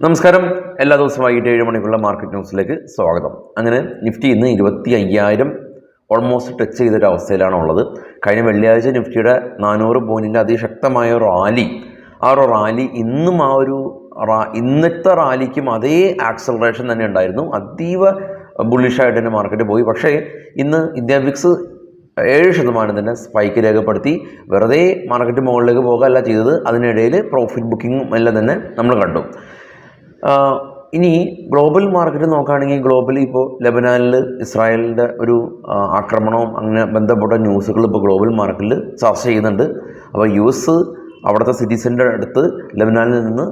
നമസ്കാരം. എല്ലാ ദിവസവും വൈകിട്ട് 7 മണിക്കുള്ള മാർക്കറ്റ് ന്യൂസിലേക്ക് സ്വാഗതം. അങ്ങനെ നിഫ്റ്റി ഇന്ന് 25,000 ഓൾമോസ്റ്റ് ടച്ച് ചെയ്തൊരു അവസ്ഥയിലാണ് ഉള്ളത്. കഴിഞ്ഞ വെള്ളിയാഴ്ച നിഫ്റ്റിയുടെ 400 പോയിൻറ്റിൻ്റെ അതിശക്തമായ ഒരു റാലി, ആ ഒരു റാലി ഇന്നും ഇന്നത്തെ റാലിക്കും അതേ ആക്സലറേഷൻ തന്നെ ഉണ്ടായിരുന്നു. അതീവ ബുള്ളിഷായിട്ട് തന്നെ മാർക്കറ്റ് പോയി. പക്ഷേ ഇന്ന് ഇന്ത്യ വിക്സ് 7% തന്നെ സ്പൈക്ക് രേഖപ്പെടുത്തി. വെറുതെ മാർക്കറ്റ് മുകളിലേക്ക് പോകുകയല്ല ചെയ്തത്, അതിനിടയിൽ പ്രോഫിറ്റ് ബുക്കിങ്ങും എല്ലാം തന്നെ നമ്മൾ കണ്ടു. ഇനി ഗ്ലോബൽ മാർക്കറ്റ് നോക്കുകയാണെങ്കിൽ ഗ്ലോബലി ഇപ്പോൾ ലെബനാനിൽ ഇസ്രായേലിൻ്റെ ഒരു ആക്രമണവും അങ്ങനെ ബന്ധപ്പെട്ട ന്യൂസുകൾ ഇപ്പോൾ ഗ്ലോബൽ മാർക്കറ്റിൽ ചർച്ച ചെയ്യുന്നുണ്ട്. അപ്പോൾ US അവിടുത്തെ സിറ്റിസൻ്റെ അടുത്ത് ലെബനാനിൽ നിന്ന്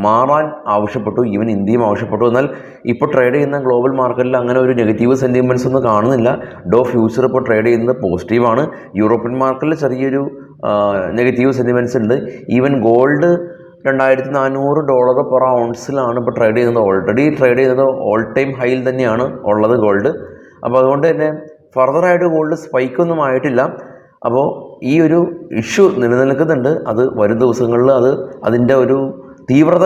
മാറാൻ ആവശ്യപ്പെട്ടു, ഈവൻ ഇന്ത്യയും ആവശ്യപ്പെട്ടു. എന്നാൽ ഇപ്പോൾ ട്രേഡ് ചെയ്യുന്ന ഗ്ലോബൽ മാർക്കറ്റിൽ അങ്ങനെ ഒരു നെഗറ്റീവ് സെൻറ്റിമെൻറ്റ്സ് ഒന്നും കാണുന്നില്ല. ഡോ ഫ്യൂച്ചർ ഇപ്പോൾ ട്രേഡ് ചെയ്യുന്നത് പോസിറ്റീവാണ്. യൂറോപ്യൻ മാർക്കറ്റിൽ ചെറിയൊരു നെഗറ്റീവ് സെൻറ്റിമെൻറ്റ്സ് ഉണ്ട്. ഈവൻ ഗോൾഡ് $2,400 പെർ ഔൺസിലാണ് ഇപ്പോൾ ട്രേഡ് ചെയ്യുന്നത്. ഓൾറെഡി ട്രേഡ് ചെയ്യുന്നത് ഓൾ ടൈം ഹൈയിൽ തന്നെയാണ് ഉള്ളത് ഗോൾഡ്. അപ്പോൾ അതുകൊണ്ട് തന്നെ ഫർദറായിട്ട് ഗോൾഡ് സ്പൈക്കൊന്നും ആയിട്ടില്ല. അപ്പോൾ ഈ ഒരു ഇഷ്യൂ നിലനിൽക്കുന്നുണ്ട്. അത് വരും ദിവസങ്ങളിൽ അതിൻ്റെ ഒരു തീവ്രത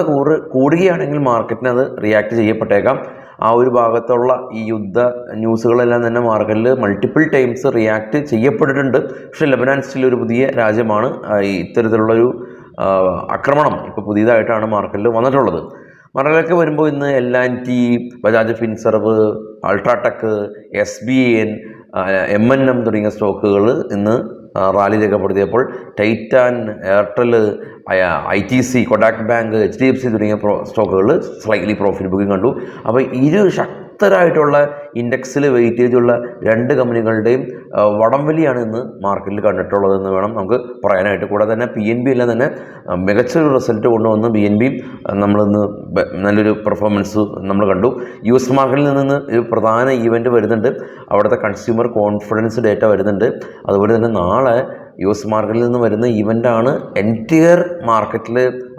കൂടുകയാണെങ്കിൽ മാർക്കറ്റിന് അത് റിയാക്ട് ചെയ്യപ്പെട്ടേക്കാം. ആ ഒരു ഭാഗത്തുള്ള ഈ യുദ്ധ ന്യൂസുകളെല്ലാം തന്നെ മാർക്കറ്റിൽ മൾട്ടിപ്പിൾ ടൈംസ് റിയാക്ട് ചെയ്യപ്പെട്ടിട്ടുണ്ട്. പക്ഷേ ലെബനാൻ സ്റ്റിൽ ഒരു പുതിയ രാജ്യമാണ്. ഇത്തരത്തിലുള്ളൊരു ആക്രമണം ഇപ്പോൾ പുതിയതായിട്ടാണ് മാർക്കറ്റിൽ വന്നിട്ടുള്ളത്. മാർക്കറ്റിലേക്ക് വരുമ്പോൾ ഇന്ന് L&T, Bajaj Finserv, UltraTech, SBN, M&M തുടങ്ങിയ സ്റ്റോക്കുകൾ ഇന്ന് റാലി രേഖപ്പെടുത്തിയപ്പോൾ Titan, Airtel, ITC, Kotak Bank, HDFC തുടങ്ങിയ സ്റ്റോക്കുകൾ സ്ലൈറ്റ്ലി പ്രോഫിറ്റ് ബുക്കിംഗ് കണ്ടു. അപ്പോൾ ശക്തരായിട്ടുള്ള ഇൻഡെക്സിൽ വെയിറ്റേജുള്ള രണ്ട് കമ്പനികളുടെയും വടംവലിയാണ് ഇന്ന് മാർക്കറ്റിൽ കണ്ടിട്ടുള്ളതെന്ന് വേണം നമുക്ക് പറയാനായിട്ട്. കൂടാതെ തന്നെ PNB എല്ലാം തന്നെ മികച്ചൊരു റിസൾട്ട് കൊണ്ടുവന്ന് BNB നമ്മളിന്ന് നല്ലൊരു പെർഫോമൻസ് നമ്മൾ കണ്ടു. US മാർക്കറ്റിൽ നിന്ന് ഒരു പ്രധാന ഈവൻറ്റ് വരുന്നുണ്ട്. അവിടുത്തെ കൺസ്യൂമർ കോൺഫിഡൻസ് ഡേറ്റ വരുന്നുണ്ട്. അതുപോലെ തന്നെ നാളെ US മാർക്കറ്റിൽ നിന്ന് വരുന്ന ഈവൻ്റാണ് എൻറ്റയർ മാർക്കറ്റിൽ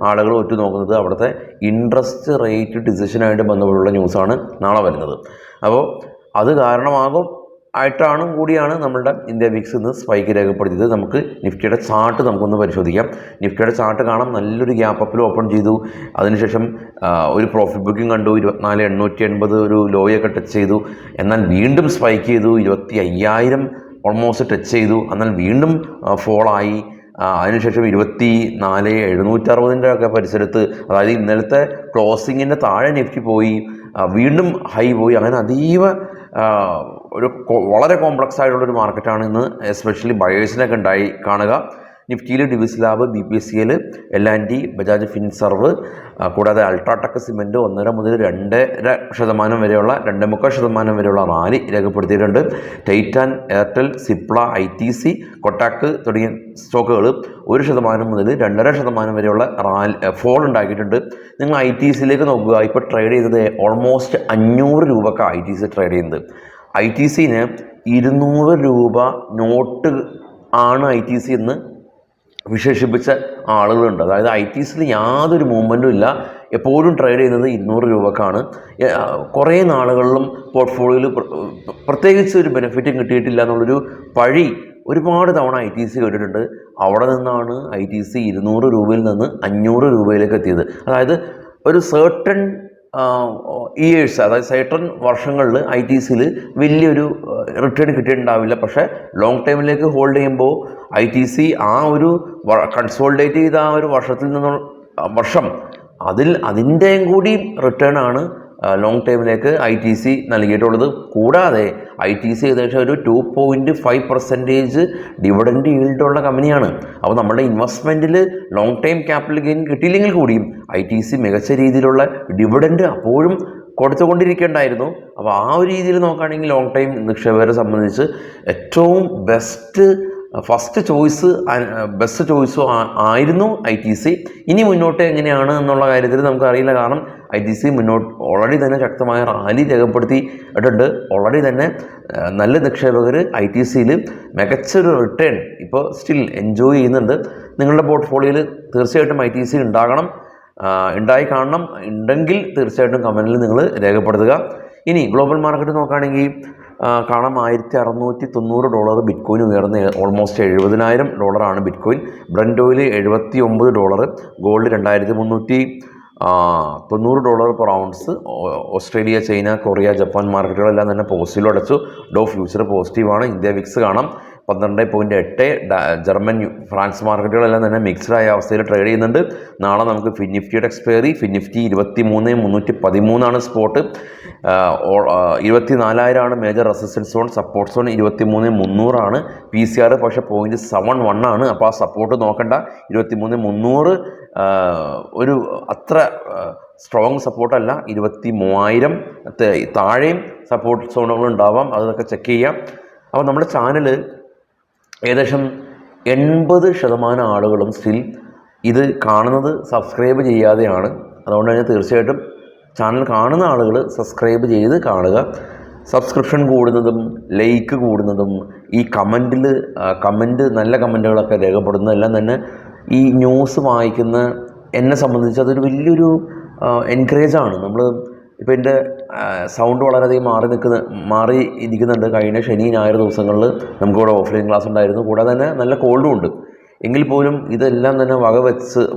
ആളുകൾ നോക്കുന്നത്. അവിടുത്തെ ഇൻട്രസ്റ്റ് റേറ്റ് ഡിസിഷനായിട്ട് ബന്ധപ്പെട്ടുള്ള ന്യൂസാണ് നാളെ വരുന്നത്. അപ്പോൾ അത് കൂടിയാണ് നമ്മളുടെ ഇന്ത്യ വിക്സ് ഇന്ന് സ്പൈക്ക് രേഖപ്പെടുത്തിയത്. നമുക്ക് നിഫ്റ്റിയുടെ ചാർട്ട് നമുക്കൊന്ന് പരിശോധിക്കാം. നിഫ്റ്റിയുടെ ചാർട്ട് കാണാം. നല്ലൊരു ഗ്യാപ്പ് അപ്പിൽ ഓപ്പൺ ചെയ്തു. അതിനുശേഷം ഒരു പ്രോഫിറ്റ് ബുക്കിംഗ് കണ്ടു. 24,880 ഒരു ലോയൊക്കെ ടച്ച് ചെയ്തു. എന്നാൽ വീണ്ടും സ്പൈക്ക് ചെയ്തു. 25,000 ഓൾമോസ്റ്റ് ടച്ച് ചെയ്തു. എന്നാൽ വീണ്ടും ഫോളായി. അതിനുശേഷം 24,760 ഒക്കെ പരിസരത്ത്, അതായത് ഇന്നലത്തെ ക്ലോസിങ്ങിൻ്റെ താഴെ നിഫ്റ്റി പോയി, വീണ്ടും ഹൈ പോയി. അങ്ങനെ അതീവ വളരെ കോംപ്ലക്സ് ആയിട്ടുള്ളൊരു മാർക്കറ്റാണ് ഇന്ന്, എസ്പെഷ്യലി ബയേഴ്സിനൊക്കെ ഉണ്ടായി കാണുക. നിഫ്റ്റിയിൽ Divi's Lab, BPCL, L&T, Bajaj Finserv, കൂടാതെ അൾട്രാടെക് സിമെൻറ്റ് 1.5 മുതൽ 2% വരെയുള്ള 2.25% വരെയുള്ള റാലി രേഖപ്പെടുത്തിയിട്ടുണ്ട്. Titan, Airtel, Cipla, ITC, Kotak തുടങ്ങിയ സ്റ്റോക്കുകൾ 1% മുതൽ 2.5% വരെയുള്ള ഫോൾ ഉണ്ടാക്കിയിട്ടുണ്ട്. നിങ്ങൾ ITCയിലേക്ക് നോക്കുക. ഇപ്പോൾ ട്രേഡ് ചെയ്തത് ഓൾമോസ്റ്റ് 500 രൂപക്ക് ITC ട്രേഡ് ചെയ്യുന്നത്. ITCന് 200 രൂപ നോട്ട് ആണ് ITC എന്ന് വിശേഷിപ്പിച്ച ആളുകളുണ്ട്. അതായത് ITCയിൽ യാതൊരു മൂവ്മെൻറ്റും ഇല്ല. എപ്പോഴും ട്രേഡ് ചെയ്യുന്നത് 200 രൂപക്കാണ്. കുറേ നാളുകളിലും പോർട്ട്ഫോളിയോയിൽ പ്രത്യേകിച്ച് ഒരു ബെനിഫിറ്റും കിട്ടിയിട്ടില്ല എന്നുള്ളൊരു പഴി ഒരുപാട് തവണ ITC കേട്ടിട്ടുണ്ട്. അവിടെ നിന്നാണ് ITC 200 രൂപയിൽ നിന്ന് 500 രൂപയിലേക്ക് എത്തിയത്. അതായത് ഒരു സർട്ടൺ ഇയേഴ്സ്, അതായത് സർട്ടൺ വർഷങ്ങളിൽ ITCയിൽ വലിയൊരു റിട്ടേൺ കിട്ടിയിട്ടുണ്ടാവില്ല. പക്ഷേ ലോങ് ടൈമിലേക്ക് ഹോൾഡ് ചെയ്യുമ്പോൾ ITC ആ ഒരു കൺസോളിഡേറ്റ് ചെയ്ത ആ ഒരു വർഷം അതിൻ്റെയും കൂടി റിട്ടേൺ ആണ് ലോങ് ടൈമിലേക്ക് ITC നൽകിയിട്ടുള്ളത്. കൂടാതെ ITC ഏകദേശം ഒരു 2.5% ഡിവിഡൻഡ് ഈൽഡുള്ള കമ്പനിയാണ്. അപ്പോൾ നമ്മുടെ ഇൻവെസ്റ്റ്മെൻറ്റിൽ ലോങ് ടൈം ക്യാപിറ്റൽ ഗെയിൻ കിട്ടിയില്ലെങ്കിൽ കൂടിയും ITC മികച്ച രീതിയിലുള്ള ഡിവിഡൻഡ് അപ്പോഴും കൊടുത്തുകൊണ്ടിരിക്കേണ്ടായിരുന്നു. അപ്പോൾ ആ ഒരു രീതിയിൽ നോക്കുകയാണെങ്കിൽ ലോങ് ടൈം നിക്ഷേപകരെ സംബന്ധിച്ച് ഏറ്റവും ബെസ്റ്റ് ചോയ്സും ആയിരുന്നു ITC. ഇനി മുന്നോട്ട് എങ്ങനെയാണ് എന്നുള്ള കാര്യത്തിൽ നമുക്കറിയില്ല. കാരണം ITC ഓൾറെഡി തന്നെ ശക്തമായ റാലി രേഖപ്പെടുത്തിയിട്ടുണ്ട്. ഓൾറെഡി തന്നെ നല്ല നിക്ഷേപകർ ITCയിൽ മികച്ചൊരു റിട്ടേൺ ഇപ്പോൾ സ്റ്റിൽ എൻജോയ് ചെയ്യുന്നുണ്ട്. നിങ്ങളുടെ പോർട്ട്ഫോളിയോയിൽ തീർച്ചയായിട്ടും ITC ഉണ്ടായി കാണണം. ഉണ്ടെങ്കിൽ തീർച്ചയായിട്ടും കമൻറ്റിൽ നിങ്ങൾ രേഖപ്പെടുത്തുക. ഇനി ഗ്ലോബൽ മാർക്കറ്റ് നോക്കുകയാണെങ്കിൽ കാണാം $1,690 ബിറ്റ്കോയിൻ ഉയർന്ന് almost $70,000 bitcoin. Brent oil $79, gold 2,300 $90 per ounce. Australia, China, Korea, Japan മാർക്കറ്റുകളെല്ലാം തന്നെ പോസിറ്റീവ് അടച്ചു. ഡോ ഫ്യൂച്ചർ പോസിറ്റീവാണ്. ഇന്ത്യ വിക്സ് കാണാം 12.8. ജർമ്മൻ, ഫ്രാൻസ് മാർക്കറ്റുകളെല്ലാം തന്നെ മിക്സ്ഡ് ആയ അവസ്ഥയിൽ ട്രേഡ് ചെയ്യുന്നുണ്ട്. നാളെ നമുക്ക് ഫിൻനിഫ്റ്റിയുടെ expiry. FinNifty 23,313 spot. 24,000 major resistance zone. Support zone 23,300. PCR പക്ഷേ 0.71 അപ്പോൾ ആ സപ്പോർട്ട് നോക്കണ്ട. 23,300 ഒരു അത്ര സ്ട്രോങ് സപ്പോർട്ടല്ല. 23,000 താഴെയും സപ്പോർട്ട് സോണുകൾ ഉണ്ടാവാം. അതൊക്കെ ചെക്ക് ചെയ്യാം. അപ്പോൾ നമ്മുടെ ചാനൽ ഏകദേശം 80% ആളുകളും സ്റ്റിൽ ഇത് കാണുന്നത് സബ്സ്ക്രൈബ് ചെയ്യാതെയാണ്. അതുകൊണ്ട് തന്നെ തീർച്ചയായിട്ടും ചാനൽ കാണുന്ന ആളുകൾ സബ്സ്ക്രൈബ് ചെയ്ത് കാണുക. സബ്സ്ക്രിപ്ഷൻ കൂടുന്നതും ലൈക്ക് കൂടുന്നതും ഈ കമൻറ്റ് നല്ല കമൻറ്റുകളൊക്കെ രേഖപ്പെടുന്നതെല്ലാം തന്നെ ഈ ന്യൂസ് വായിക്കുന്ന എന്നെ സംബന്ധിച്ച് അതൊരു വലിയൊരു എൻകറേജാണ്. നമ്മൾ ഇപ്പോൾ എൻ്റെ സൗണ്ട് വളരെയധികം മാറി ഇരിക്കുന്നുണ്ട്. കഴിഞ്ഞ ശനി ഞായർ ദിവസങ്ങളിൽ നമുക്കിവിടെ ഓഫ്ലൈൻ ക്ലാസ് ഉണ്ടായിരുന്നു. കൂടാതെ തന്നെ നല്ല കോൾഡും ഉണ്ട്. എങ്കിൽ പോലും ഇതെല്ലാം തന്നെ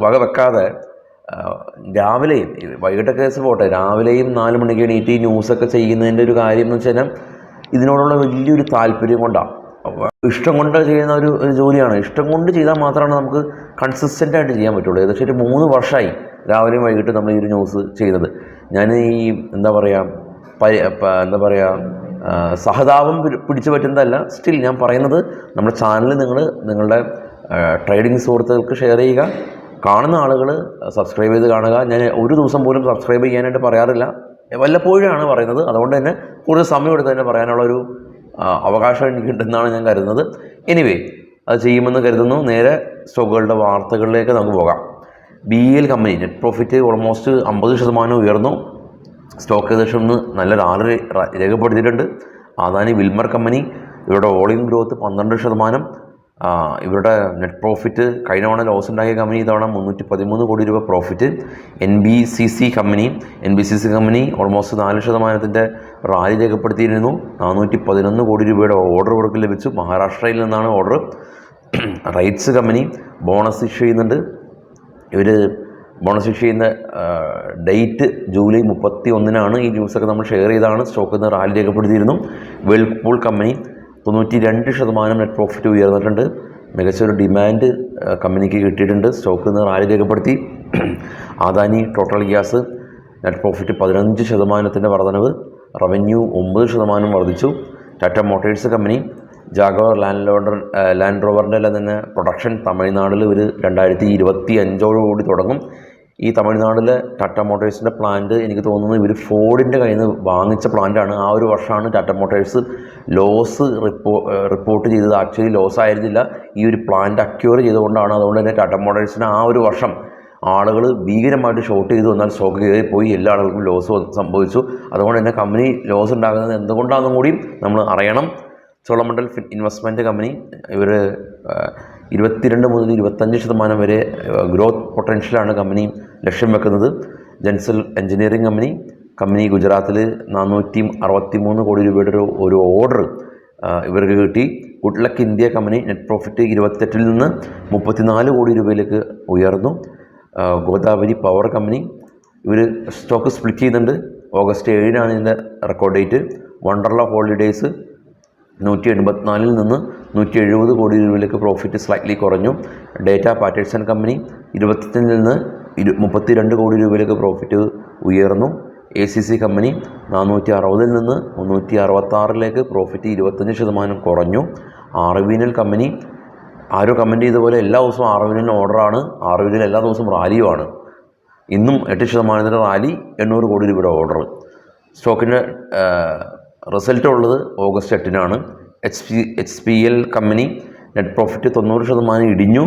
വകവെക്കാതെ രാവിലെയും വൈകിട്ടൊക്കെ കേസ് പോട്ടെ, രാവിലെയും 4 മണിക്ക് എണീറ്റ് ഈ ന്യൂസൊക്കെ ചെയ്യുന്നതിൻ്റെ ഒരു കാര്യം എന്ന് വെച്ച് കഴിഞ്ഞാൽ ഇതിനോടുള്ള വലിയൊരു താല്പര്യം കൊണ്ടാണ്. ഇഷ്ടം കൊണ്ട് ചെയ്യുന്ന ഒരു ജോലിയാണ്. ഇഷ്ടം കൊണ്ട് ചെയ്താൽ മാത്രമാണ് നമുക്ക് കൺസിസ്റ്റൻ്റായിട്ട് ചെയ്യാൻ പറ്റുള്ളൂ. ഏകദേശം ഒരു 3 വർഷമായി രാവിലെയും വൈകിട്ട് നമ്മൾ ഈ ഒരു ന്യൂസ് ചെയ്യുന്നത്. ഞാൻ ഈ എന്താ പറയുക സഹതാപം പിടിച്ചു പറ്റുന്നതല്ല. സ്റ്റിൽ ഞാൻ പറയുന്നത് നമ്മുടെ ചാനൽ നിങ്ങളുടെ ട്രേഡിംഗ് സുഹൃത്തുക്കൾക്ക് ഷെയർ ചെയ്യുക. കാണുന്ന ആളുകൾ സബ്സ്ക്രൈബ് ചെയ്ത് കാണുക. ഞാൻ ഒരു ദിവസം പോലും സബ്സ്ക്രൈബ് ചെയ്യാനായിട്ട് പറയാറില്ല, വല്ലപ്പോഴാണ് പറയുന്നത്. അതുകൊണ്ട് തന്നെ കൂടുതൽ സമയം എടുത്ത് തന്നെ പറയാനുള്ളൊരു അവകാശം എനിക്കുണ്ടെന്നാണ് ഞാൻ കരുതുന്നത്. എനിവേ അത് ചെയ്യുമെന്ന് കരുതുന്നു. നേരെ സ്റ്റോക്കുകളുടെ വാർത്തകളിലേക്ക് നമുക്ക് പോകാം. BEL company net profit almost 50% ഉയർന്നു. സ്റ്റോക്ക് ഏകദേശം ഒന്ന് നല്ല റാലി രേഖപ്പെടുത്തിയിട്ടുണ്ട്. അദാനി വിൽമർ കമ്പനി ഇവരുടെ ഓൾ ഇൻ ഗ്രോത്ത് 12%. ഇവരുടെ നെറ്റ് പ്രോഫിറ്റ് കഴിഞ്ഞ തവണ ലോസ് ഉണ്ടാക്കിയ കമ്പനി ഇതവണ 313 കോടി രൂപ profit. NBCC company almost 4% rally രേഖപ്പെടുത്തിയിരുന്നു. 411 കോടി രൂപയുടെ ഓർഡർ ഇവർക്ക് ലഭിച്ചു. മഹാരാഷ്ട്രയിൽ നിന്നാണ് order. Rights company bonus issue ചെയ്യുന്നുണ്ട്. ഇവർ ബോണസ് ഇഷ്യൂ ചെയ്യുന്ന ഡേറ്റ് ജൂലൈ 31-നാണ്. ഈ ന്യൂസൊക്കെ നമ്മൾ ഷെയർ ചെയ്താണ്. സ്റ്റോക്കിൽ നിന്ന് റാലി രേഖപ്പെടുത്തിയിരുന്നു. വേൾപൂൾ കമ്പനി 92% നെറ്റ് പ്രോഫിറ്റ് ഉയർന്നിട്ടുണ്ട്. മികച്ചൊരു ഡിമാൻഡ് കമ്പനിക്ക് കിട്ടിയിട്ടുണ്ട്. സ്റ്റോക്കിൽ നിന്ന് റാലി രേഖപ്പെടുത്തി. Adani total gas net profit 15% വർധനവ്. റവന്യൂ 9% വർദ്ധിച്ചു. ടാറ്റ മോട്ടോഴ്സ് കമ്പനി ജാഗവർ ലാൻഡ് റോവറിൻ്റെ എല്ലാം തന്നെ പ്രൊഡക്ഷൻ തമിഴ്നാട്ടിൽ ഒരു 2025 തുടങ്ങും. ഈ തമിഴ്നാട്ടിലെ ടാറ്റ മോട്ടോഴ്സിൻ്റെ പ്ലാന്റ് എനിക്ക് തോന്നുന്നു ഇവർ ഫോർഡിൻ്റെ കയ്യിൽ നിന്ന് വാങ്ങിച്ച പ്ലാന്റാണ്. ആ ഒരു വർഷമാണ് ടാറ്റ മോട്ടോഴ്സ് ലോസ് റിപ്പോർട്ട് ചെയ്തത്. ആക്ച്വലി ലോസ് ആയിരുന്നില്ല, ഈ ഒരു പ്ലാന്റ് അക്യൂർ ചെയ്തുകൊണ്ടാണ്. അതുകൊണ്ട് തന്നെ ടാറ്റ മോട്ടോഴ്സിന് ആ ഒരു വർഷം ആളുകൾ ഭീകരമായിട്ട് ഷോർട്ട് ചെയ്തു. എന്നാൽ സ്റ്റോക്ക് കയറിപ്പോയി. എല്ലാ ആളുകൾക്കും ലോസ് സംഭവിച്ചു. അതുകൊണ്ട് തന്നെ കമ്പനി ലോസ് ഉണ്ടാകുന്നത് എന്തുകൊണ്ടാണെന്നും കൂടി നമ്മൾ അറിയണം. ചോളമണ്ഡൽ ഇൻവെസ്റ്റ്മെൻറ്റ് കമ്പനി ഇവർ 22 മുതൽ 25% വരെ ഗ്രോത്ത് പൊട്ടൻഷ്യലാണ് കമ്പനി ലക്ഷ്യം വെക്കുന്നത്. ജെൻസൽ എഞ്ചിനീയറിംഗ് കമ്പനി ഗുജറാത്തിൽ 463 കോടി രൂപയുടെ ഒരു ഓർഡർ ഇവർക്ക് കിട്ടി. Good Luck India company net profit 28-ൽ നിന്ന് 34 കോടി രൂപയിലേക്ക് ഉയർന്നു. ഗോദാവരി പവർ കമ്പനി ഇവർ സ്റ്റോക്ക് സ്പ്ലിറ്റ് ചെയ്യുന്നുണ്ട്. ഓഗസ്റ്റ് 7-നാണ് ഇതിൻ്റെ റെക്കോർഡ് ഡേറ്റ്. വണ്ടർല ഹോളിഡേയ്സ് 184-ൽ നിന്ന് 170 കോടി രൂപയിലേക്ക് പ്രോഫിറ്റ് സ്ലൈറ്റ്ലി കുറഞ്ഞു. ഡേറ്റ പാറ്റേഴ്സൺ കമ്പനി 25-ൽ നിന്ന് 32 കോടി രൂപയിലേക്ക് പ്രോഫിറ്റ് ഉയർന്നു. ACC കമ്പനി 460-ൽ നിന്ന് 366-ലേക്ക് പ്രോഫിറ്റ് 25% കുറഞ്ഞു. ആർവിഎൽ കമ്പനി കമ്പനി ഇതുപോലെ എല്ലാ ദിവസവും ആർവിഎല്ലിന് ഓർഡറാണ്. ആർവിഎല്ലിൽ എല്ലാ ദിവസവും റാലിയുമാണ്. ഇന്നും 8% റാലി, 800 കോടി രൂപയുടെ ഓർഡർ. സ്റ്റോക്കിൻ്റെ റിസൾട്ട് ഉള്ളത് ഓഗസ്റ്റ് 8-നാണ്. HPL കമ്പനി നെറ്റ് പ്രോഫിറ്റ് 90% ഇടിഞ്ഞു.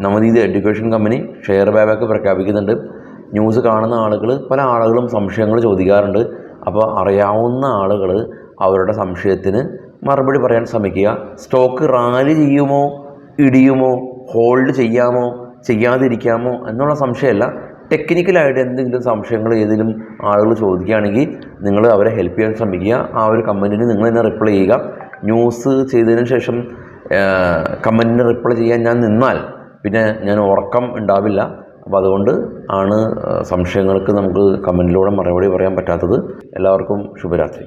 Navneet Education company share buyback പ്രഖ്യാപിക്കുന്നുണ്ട്. ന്യൂസ് കാണുന്ന പല ആളുകളും സംശയങ്ങൾ ചോദിക്കാറുണ്ട്. അപ്പോൾ അറിയാവുന്ന ആളുകൾ അവരുടെ സംശയത്തിന് മറുപടി പറയാൻ ശ്രമിക്കുക. സ്റ്റോക്ക് റാലി ചെയ്യുമോ ഇടിയുമോ, ഹോൾഡ് ചെയ്യാതിരിക്കാമോ എന്നുള്ള സംശയമല്ല. ടെക്നിക്കലായിട്ട് എന്തെങ്കിലും സംശയങ്ങൾ ഏതെങ്കിലും ആളുകൾ ചോദിക്കുകയാണെങ്കിൽ നിങ്ങൾ അവരെ ഹെൽപ്പ് ചെയ്യാൻ ശ്രമിക്കുക. ആ ഒരു കമൻറ്റിന് നിങ്ങൾ തന്നെ റിപ്ലൈ ചെയ്യുക. ന്യൂസ് ചെയ്തതിന് ശേഷം കമൻറ്റിന് റിപ്ലൈ ചെയ്യാൻ ഞാൻ നിന്നാൽ പിന്നെ ഞാൻ ഉറക്കം ഉണ്ടാവില്ല. അപ്പോൾ അതുകൊണ്ട് ആണ് സംശയങ്ങൾക്ക് നമുക്ക് കമൻറ്റിലൂടെ മറുപടി പറയാൻ പറ്റാത്തത്. എല്ലാവർക്കും ശുഭരാത്രി.